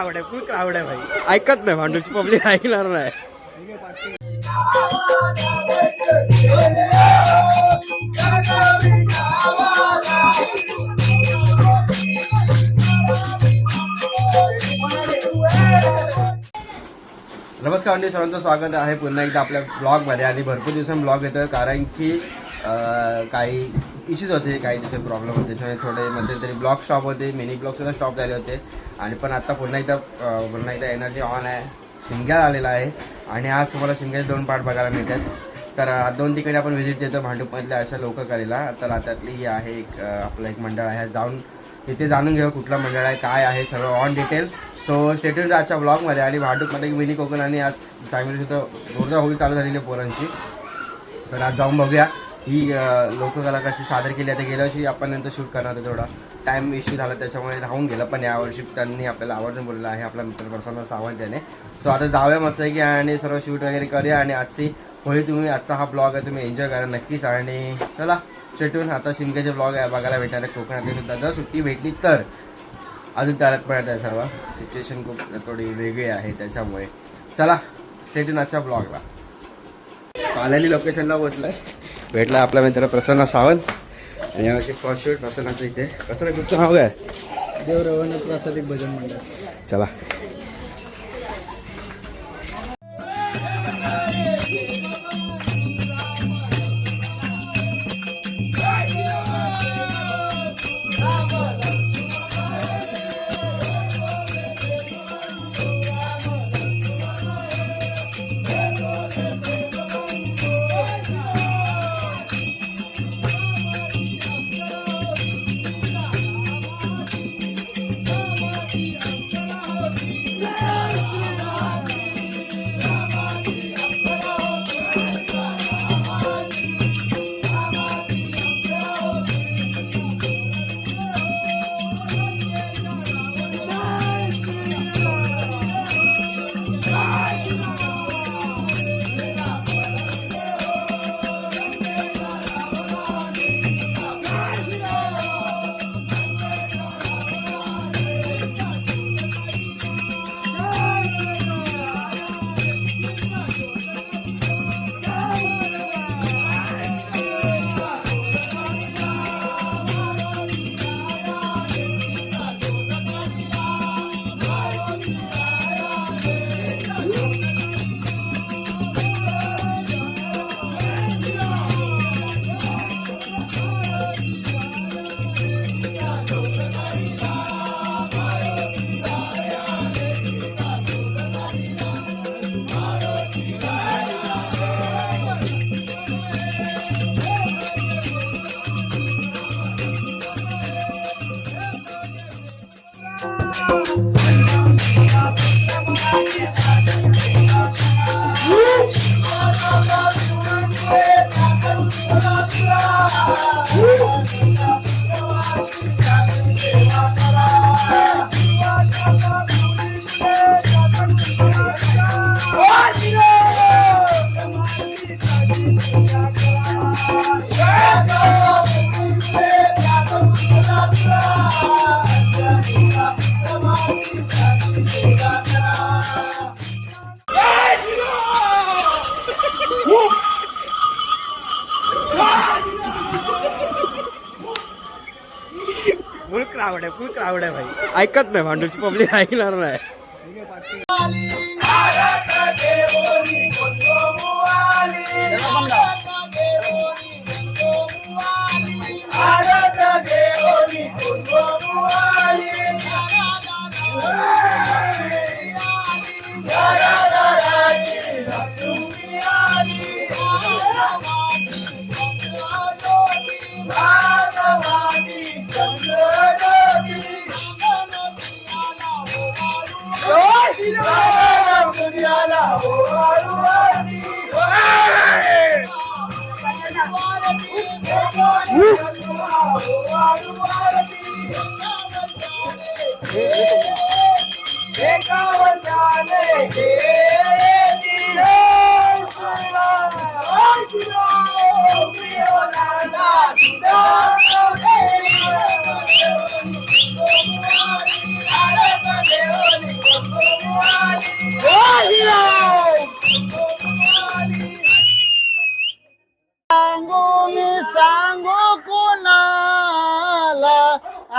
फुल crowd आहे भाई. ऐकत नाही भांडूची पब्लिक ऐकणार नाही. नमस्कार म्हणजे सर्वांचं स्वागत आहे पुन्हा एकदा आपल्या ब्लॉगमध्ये. आणि भरपूर दिवसांनी ब्लॉग येतो कारण की काही इश्यूज होते, काही त्याचे प्रॉब्लेम होते, त्याच्यामुळे थोडे मध्यंतरी ब्लॉग स्टॉप होते, मिनी ब्लॉगसुद्धा स्टॉप झाले होते. आणि पण आता पुन्हा एकदा एनर्जी ऑन आहे. शिमग्यात आलेला आहे आणि आज तुम्हाला शिमग्याचे 2 पार्ट बघायला मिळतात. तर 2 ठिकाणी आपण व्हिजिट देतो भांडूपमधल्या अशा लोककलेला. तर त्यातली ही आहे आपलं एक मंडळ आहे. इथे जाणून घेऊ कुठलं मंडळ आहे, काय आहे, सर्व ऑन डिटेल. सो स्टेट्यून आजच्या ब्लॉगमध्ये. आणि भांडूपमध्ये मिनी कोकण आणि आज फॅमिलीसुद्धा जोरदार होळी चालू झालेली आहे पोरांची. तर आज जाऊन बघूया ही लोककला कशी सादर केली आहे. गेल्या वर्षी आपण नंतर शूट करणार होतं, थोडा टाईम इश्यू झाला त्याच्यामुळे राहून गेलं. पण यावर्षी त्यांनी आपल्याला आवर्जून बोललेलं आहे आपला मित्र प्रसन्न सावंत याने. सो आता जाऊया मस्त की आणि सर्व शूट वगैरे करूया. आणि आजची होळी आजचा हा ब्लॉग आहे तुम्ही एन्जॉय करा नक्कीच. आणि चला स्टेट्यून. आता शिमग्याचे ब्लॉग आहे बघायला भेटणार आहे कोकणातले सुद्धा. जर सुट्टी भेटली तर अजून त्यात पण आहे सर्व सिच्युएशन खूप थोडी वेगळी आहे त्याच्यामुळे. चला स्टेट्यून आजच्या ब्लॉगला. पाल्याली लोकेशनला पोचलाय. भेटला आपला मित्र प्रसन्न सावंत. आणि यावर्षी फर्स्ट शूट प्रसन्नाचं इथे. प्रसन्न कुठचं नाव काय? देवरवण प्रासादिक भजन मंडळ. चला फुल क्राऊड आहे भाई. ऐकत नाही भांडूची पब्लिक ऐकणार नाही.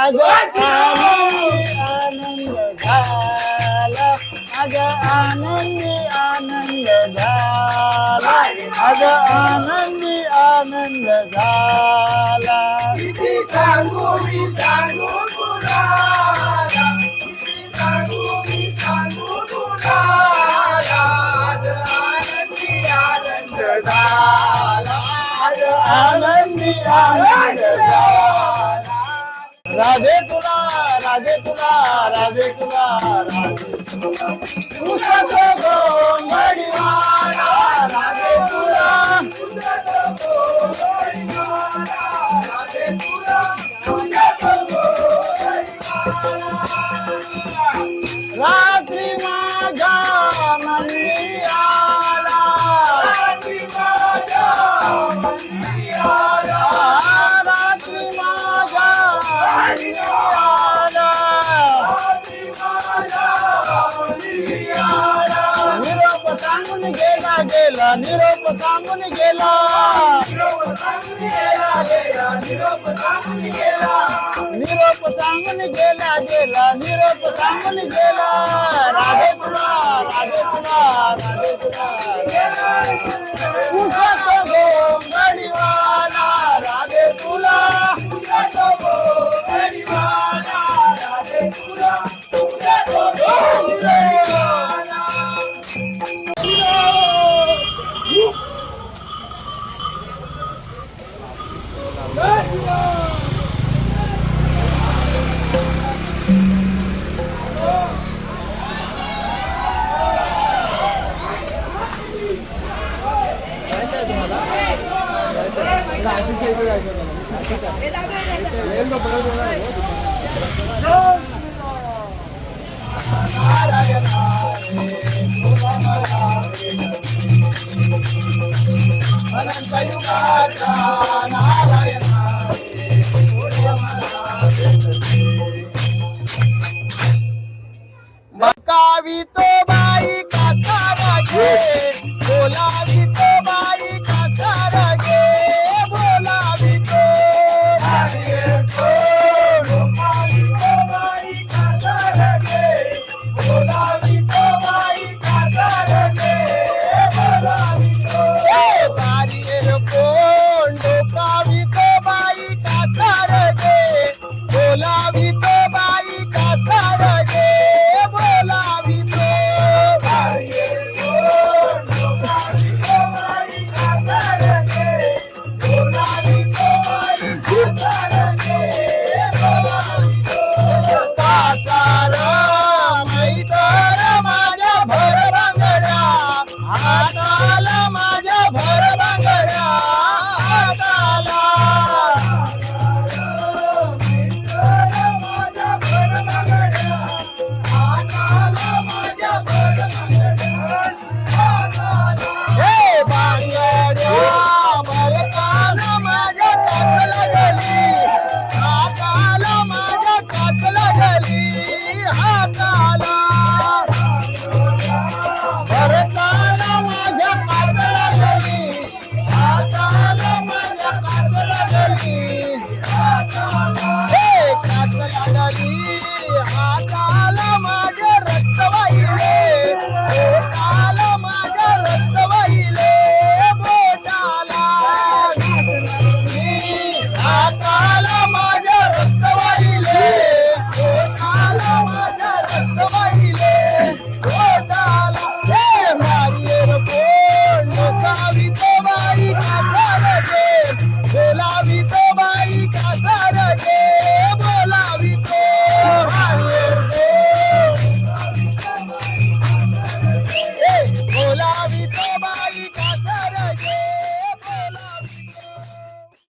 आज आनंदी आनंद झाला आज आनंदी आनंद झाला किती सांगू मी सांगू तुला आनंदी आनंद राधे तुला राधे तुला राधे तुला उसको गोंधळीवाला राधे तुला रात्री माझ्या मंदी आला रात्री माझ्या मंदी आला रात्री माझ्या मंदी आला निरोप सांगून गेला गेला निरोप सांगून गेला निरोप सांगून गेला निरोप सांगून गेला गेला निरोप सांगून गेला राधे तुला राधे तुला राधे तुला उसको गोंधळीवाला राधे तुला उसको गोंधळीवाला राधे तुला उसको गोंधळीवाला बकावी तो बाई काका रागे बोलावी तो बाई काका रागे बोलावी तो बोलावी तो बाई काका रागे बोलावी तो बाई काका रागे बोलावी तो बारीर कोण डोकावी तो बाई काका रागे बोलावी तो बाई काका रागे बोलावी तो बारीर कोण डोकावी तो बाई काका रागे बोलावी तो बाई काका रागे बोलावी तो काकार मैतर माझ्या भर बांगड्या हाताला माझ्या भर बांगड्या हाताला माझ्या भर बांगड्या हाताला माझ्या भर बांगड्या हे बांगड्या भरताना माझ्या कातला गेली हाताला माझ्या कातला गेली हाताला भरताना माझ्या कातला गेली हाताला माझ्या कातला गेली